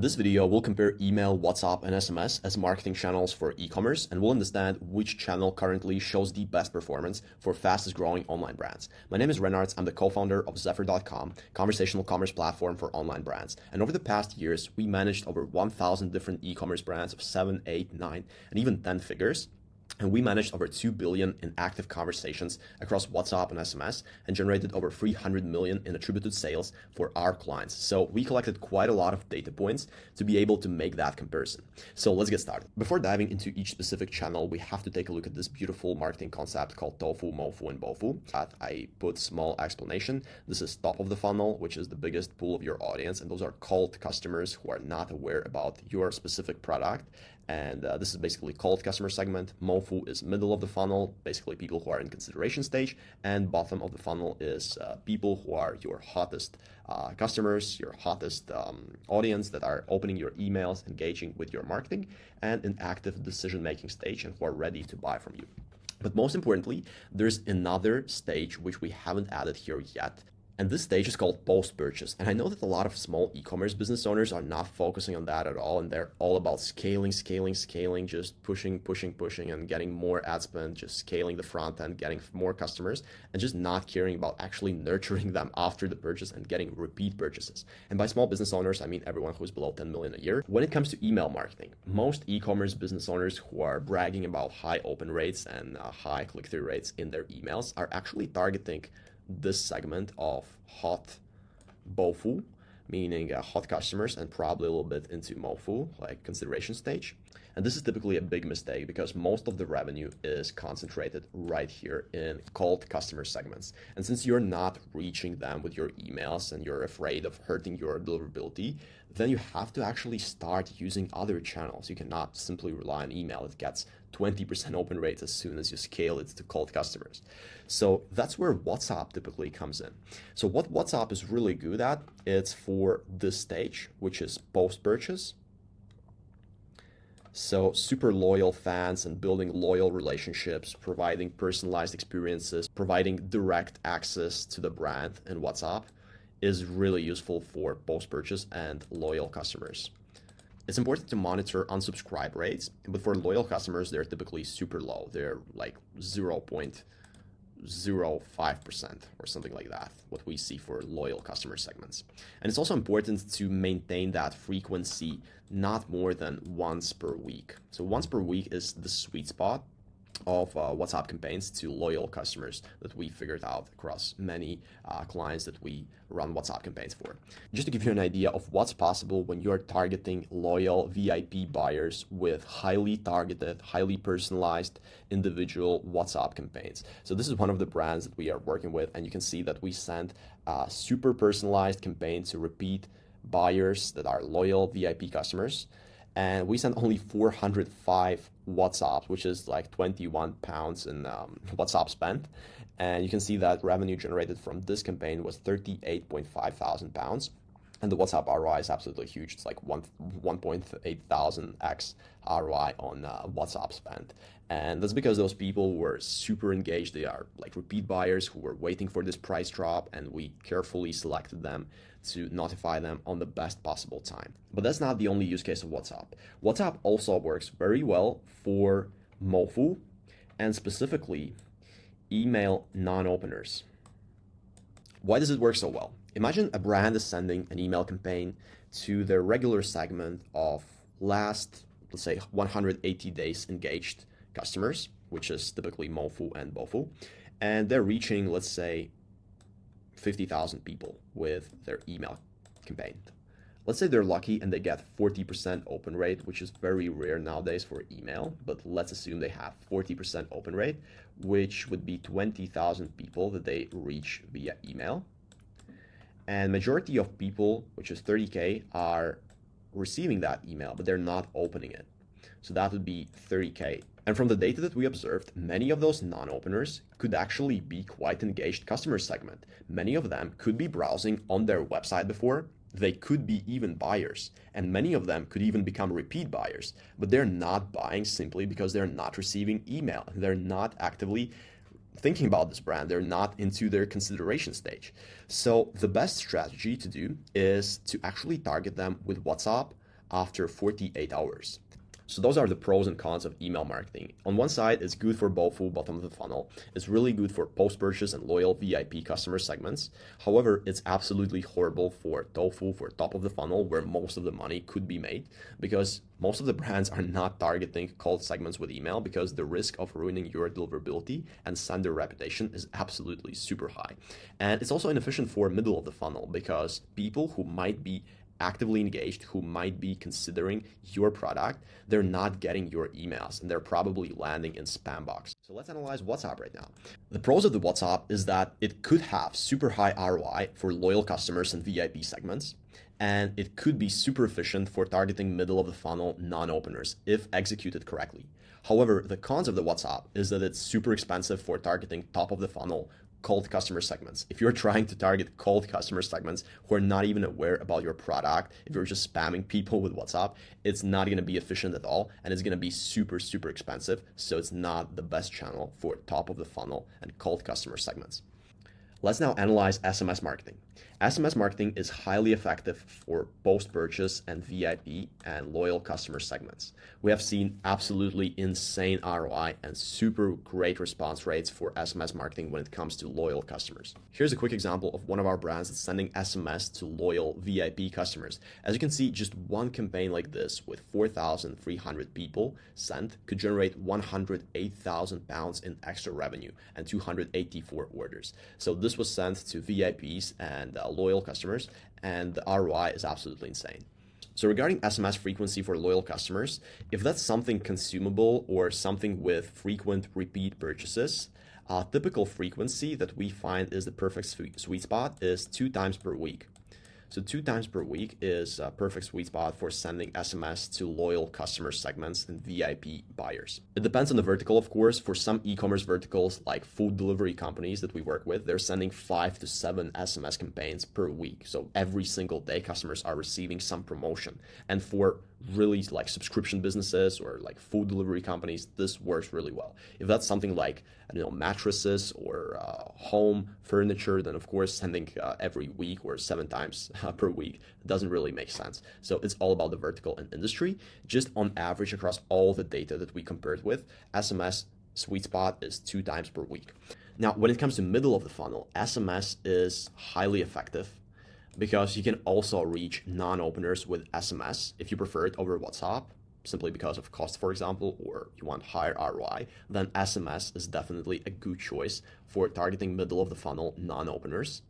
this video, we'll compare email, WhatsApp, and SMS as marketing channels for e-commerce, and we'll understand which channel currently shows the best performance for fastest growing online brands. My name is Renards. I'm the co-founder of Zephyr.com, conversational commerce platform for online brands. And over the past years, we managed over 1,000 different e-commerce brands of 7, 8, 9, and even 10 figures. And we managed over 2 billion in active conversations across WhatsApp and SMS and generated over 300 million in attributed sales for our clients. So we collected quite a lot of data points to be able to make that comparison. So let's get started. Before diving into each specific channel, we have to take a look at this beautiful marketing concept called tofu, mofu, and bofu. I put small explanation. This is top of the funnel, which is the biggest pool of your audience. And those are cold customers who are not aware about your specific product. And this is basically cold customer segment. Mofu is middle of the funnel, basically people who are in consideration stage, and bottom of the funnel is people who are your hottest customers, your hottest audience that are opening your emails, engaging with your marketing, and in active decision-making stage and who are ready to buy from you. But most importantly, there's another stage which we haven't added here yet. And this stage is called post-purchase. And I know that a lot of small e-commerce business owners are not focusing on that at all. And they're all about scaling, just pushing, and getting more ad spend, just scaling the front end, getting more customers, and just not caring about actually nurturing them after the purchase and getting repeat purchases. And by small business owners, I mean everyone who's below 10 million a year. When it comes to email marketing, most e-commerce business owners who are bragging about high open rates and high click-through rates in their emails are actually targeting this segment of hot bofu, meaning hot customers, and probably a little bit into mofu, like consideration stage. And this is typically a big mistake because most of the revenue is concentrated right here in cold customer segments. And since you're not reaching them with your emails and you're afraid of hurting your deliverability, then you have to actually start using other channels. You cannot simply rely on email. It gets 20% open rates as soon as you scale it to cold customers. So that's where WhatsApp typically comes in. So what WhatsApp is really good at, it's for this stage, which is post-purchase. So super loyal fans and building loyal relationships, providing personalized experiences, providing direct access to the brand in WhatsApp is really useful for post-purchase and loyal customers. It's important to monitor unsubscribe rates, but for loyal customers, they're typically super low. They're like 0.05% or something like that, what we see for loyal customer segments. And it's also important to maintain that frequency not more than once per week. So once per week is the sweet spot of WhatsApp campaigns to loyal customers that we figured out across many clients that we run WhatsApp campaigns for. Just to give you an idea of what's possible when you're targeting loyal VIP buyers with highly targeted, highly personalized individual WhatsApp campaigns. So this is one of the brands that we are working with, and you can see that we send a super personalized campaign to repeat buyers that are loyal VIP customers. And we sent only 405 WhatsApps, which is like 21 pounds in WhatsApp spent. And you can see that revenue generated from this campaign was 38.5 thousand pounds. And the WhatsApp ROI is absolutely huge. It's like 1.8 thousand X ROI on WhatsApp spend. And that's because those people were super engaged. They are like repeat buyers who were waiting for this price drop, and we carefully selected them to notify them on the best possible time. But that's not the only use case of WhatsApp. WhatsApp also works very well for mofu and specifically email non-openers. Why does it work so well? Imagine a brand is sending an email campaign to their regular segment of last, let's say, 180 days engaged customers, which is typically mofu and bofu, and they're reaching, let's say, 50,000 people with their email campaign. Let's say they're lucky and they get 40% open rate, which is very rare nowadays for email, but let's assume they have 40% open rate, which would be 20,000 people that they reach via email. And majority of people, which is 30K, are receiving that email, but they're not opening it. So that would be 30K. And from the data that we observed, many of those non-openers could actually be quite engaged customer segment. Many of them could be browsing on their website before. They could be even buyers, and many of them could even become repeat buyers, but they're not buying simply because they're not receiving email. They're not actively thinking about this brand. They're not into their consideration stage. So the best strategy to do is to actually target them with WhatsApp after 48 hours. So those are the pros and cons of email marketing. On one side, it's good for both full bottom of the funnel. It's really good for post-purchase and loyal VIP customer segments. However, it's absolutely horrible for tofu, for top of the funnel, where most of the money could be made, because most of the brands are not targeting cold segments with email because the risk of ruining your deliverability and sender reputation is absolutely super high. And it's also inefficient for middle of the funnel because people who might be actively engaged, who might be considering your product, they're not getting your emails and they're probably landing in spam box. So let's analyze WhatsApp right now. The pros of the WhatsApp is that it could have super high ROI for loyal customers and VIP segments, and it could be super efficient for targeting middle of the funnel non-openers if executed correctly. However, the cons of the WhatsApp is that it's super expensive for targeting top of the funnel cold customer segments. If you're trying to target cold customer segments who are not even aware about your product, if you're just spamming people with WhatsApp, it's not going to be efficient at all, and it's going to be super, super expensive. So it's not the best channel for top of the funnel and cold customer segments. Let's now analyze SMS marketing. SMS marketing is highly effective for post-purchase and VIP and loyal customer segments. We have seen absolutely insane ROI and super great response rates for SMS marketing when it comes to loyal customers. Here's a quick example of one of our brands that's sending SMS to loyal VIP customers. As you can see, just one campaign like this with 4,300 people sent could generate 108,000 pounds in extra revenue and 284 orders. So this was sent to VIPs and loyal customers, and the ROI is absolutely insane. So regarding SMS frequency for loyal customers, if that's something consumable or something with frequent repeat purchases, typical frequency that we find is the perfect sweet spot is 2 times per week. So 2 times per week is a perfect sweet spot for sending SMS to loyal customer segments and VIP buyers. It depends on the vertical, of course. For some e-commerce verticals like food delivery companies that we work with, they're sending 5 to 7 SMS campaigns per week. So every single day customers are receiving some promotion. And for really like subscription businesses or like food delivery companies, this works really well. If that's something like, I don't know, mattresses or home furniture, then of course sending every week or 7 times per week doesn't really make sense. So it's all about the vertical and industry. Just on average across all the data that we compared with, SMS sweet spot is 2 times per week. Now, when it comes to middle of the funnel, SMS is highly effective because you can also reach non-openers with SMS if you prefer it over WhatsApp, simply because of cost, for example, or you want higher ROI, then SMS is definitely a good choice for targeting middle of the funnel non-openers.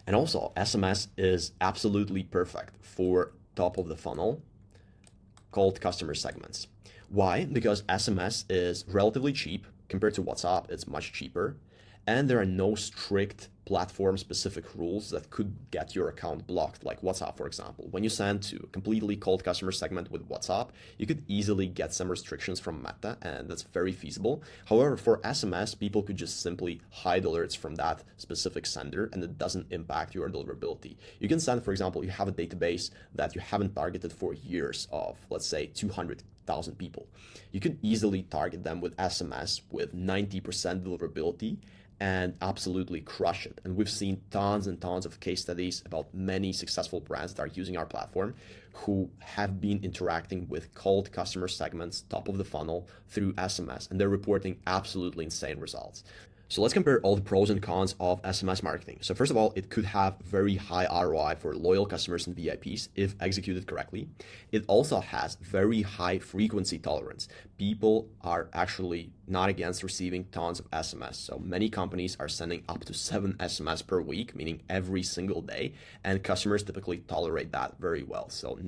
And also, SMS is absolutely perfect for top of the funnel cold customer segments. Why? Because SMS is relatively cheap compared to WhatsApp. It's much cheaper, and there are no strict platform-specific rules that could get your account blocked, like WhatsApp, for example. When you send to a completely cold customer segment with WhatsApp, you could easily get some restrictions from Meta, and that's very feasible. However, for SMS, people could just simply hide alerts from that specific sender, and it doesn't impact your deliverability. You can send, for example, you have a database that you haven't targeted for years of, let's say, 200,000 people. You can easily target them with SMS with 90% deliverability and absolutely crush it. And we've seen tons and tons of case studies about many successful brands that are using our platform who have been interacting with cold customer segments, top of the funnel, through SMS, and they're reporting absolutely insane results. So let's compare all the pros and cons of SMS marketing. So first of all, it could have very high ROI for loyal customers and VIPs if executed correctly. It also has very high frequency tolerance. People are actually not against receiving tons of SMS. So many companies are sending up to 7 SMS per week, meaning every single day, and customers typically tolerate that very well. So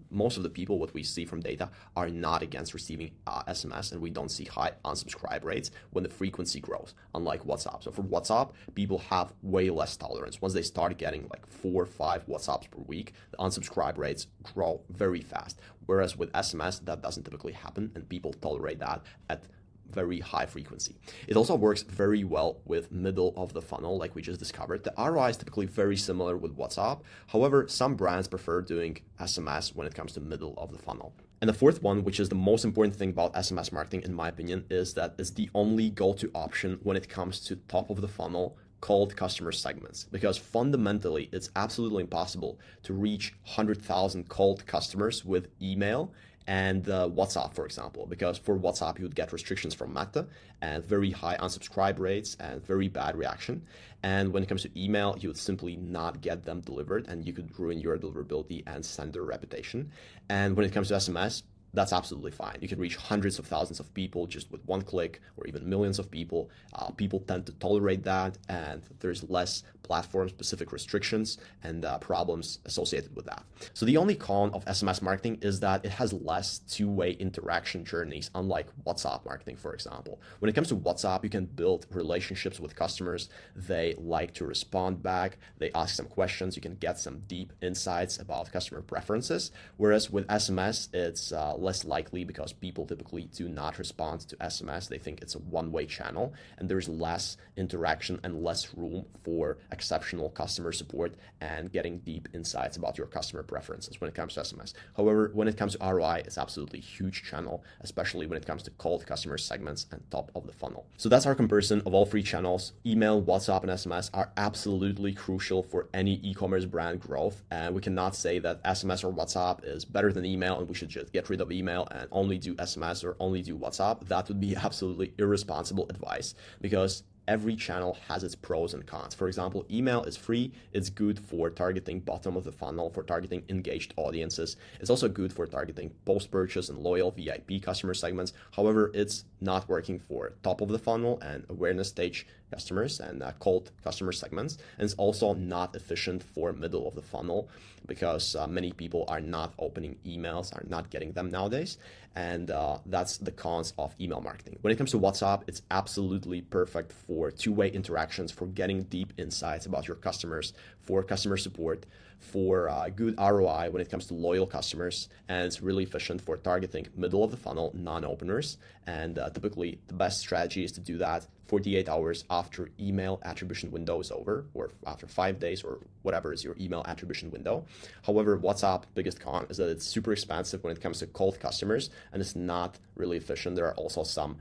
most of the people, what we see from data, are not against receiving SMS, and we don't see high unsubscribe rates when the frequency grows, unlike WhatsApp. So for WhatsApp, people have way less tolerance. Once they start getting like 4 or 5 WhatsApps per week, the unsubscribe rates grow very fast. Whereas with SMS, that doesn't typically happen, and people tolerate that at very high frequency. It also works very well with middle of the funnel, like we just discovered. The ROI is typically very similar with WhatsApp. However, some brands prefer doing SMS when it comes to middle of the funnel. And the fourth one, which is the most important thing about SMS marketing, in my opinion, is that it's the only go-to option when it comes to top of the funnel cold customer segments, because fundamentally it's absolutely impossible to reach 100,000 cold customers with email and WhatsApp, for example, because for WhatsApp you would get restrictions from Meta and very high unsubscribe rates and very bad reaction. And when it comes to email, you would simply not get them delivered and you could ruin your deliverability and sender reputation. And when it comes to SMS, that's absolutely fine. You can reach hundreds of thousands of people just with one click, or even millions of people. People tend to tolerate that, and there's less platform-specific restrictions and problems associated with that. So the only con of SMS marketing is that it has less two-way interaction journeys, unlike WhatsApp marketing, for example. When it comes to WhatsApp, you can build relationships with customers. They like to respond back. They ask some questions. You can get some deep insights about customer preferences. Whereas with SMS, it's less likely because people typically do not respond to SMS. They think it's a one-way channel, and there's less interaction and less room for exceptional customer support and getting deep insights about your customer preferences when it comes to SMS. However, when it comes to ROI, it's absolutely a huge channel, especially when it comes to cold customer segments and top of the funnel. So that's our comparison of all three channels. Email, WhatsApp, and SMS are absolutely crucial for any e-commerce brand growth, and we cannot say that SMS or WhatsApp is better than email and we should just get rid of email and only do SMS or only do WhatsApp. That would be absolutely irresponsible advice, because every channel has its pros and cons. For example, email is free. It's good for targeting bottom of the funnel, for targeting engaged audiences. It's also good for targeting post-purchase and loyal VIP customer segments. However, it's not working for top of the funnel and awareness stage customers and cold customer segments. And it's also not efficient for middle of the funnel, because many people are not opening emails, are not getting them nowadays. And that's the cons of email marketing. When it comes to WhatsApp, it's absolutely perfect for two-way interactions, for getting deep insights about your customers, for customer support, for good ROI when it comes to loyal customers, and it's really efficient for targeting middle of the funnel non-openers. And typically the best strategy is to do that 48 hours after email attribution window is over, or after 5 days, or whatever is your email attribution window. However, WhatsApp biggest con is that it's super expensive when it comes to cold customers, and it's not really efficient. There are also some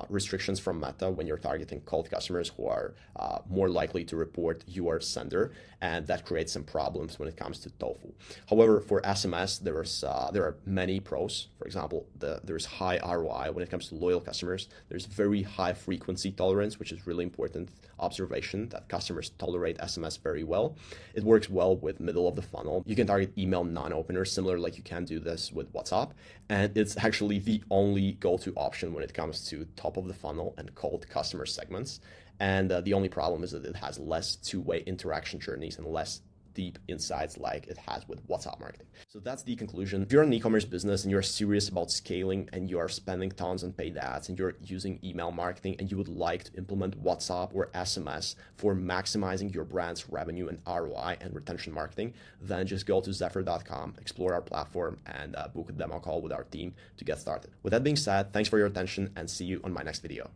restrictions from Meta when you're targeting cold customers who are more likely to report your sender, and that creates some problems when it comes to TOFU. However, for SMS, there are many pros. For example, there's high ROI when it comes to loyal customers. There's very high frequency tolerance, which is really important observation, that customers tolerate SMS very well. It works well with middle of the funnel. You can target email non-openers, similar like you can do this with WhatsApp. And it's actually the only go-to option when it comes to top of the funnel and cold customer segments. And the only problem is that it has less two-way interaction journeys and less deep insights like it has with WhatsApp marketing. So that's the conclusion. If you're an e-commerce business and you're serious about scaling and you are spending tons on paid ads and you're using email marketing and you would like to implement WhatsApp or SMS for maximizing your brand's revenue and ROI and retention marketing, then just go to Zephyr.com, explore our platform, and book a demo call with our team to get started. With that being said, thanks for your attention and see you on my next video.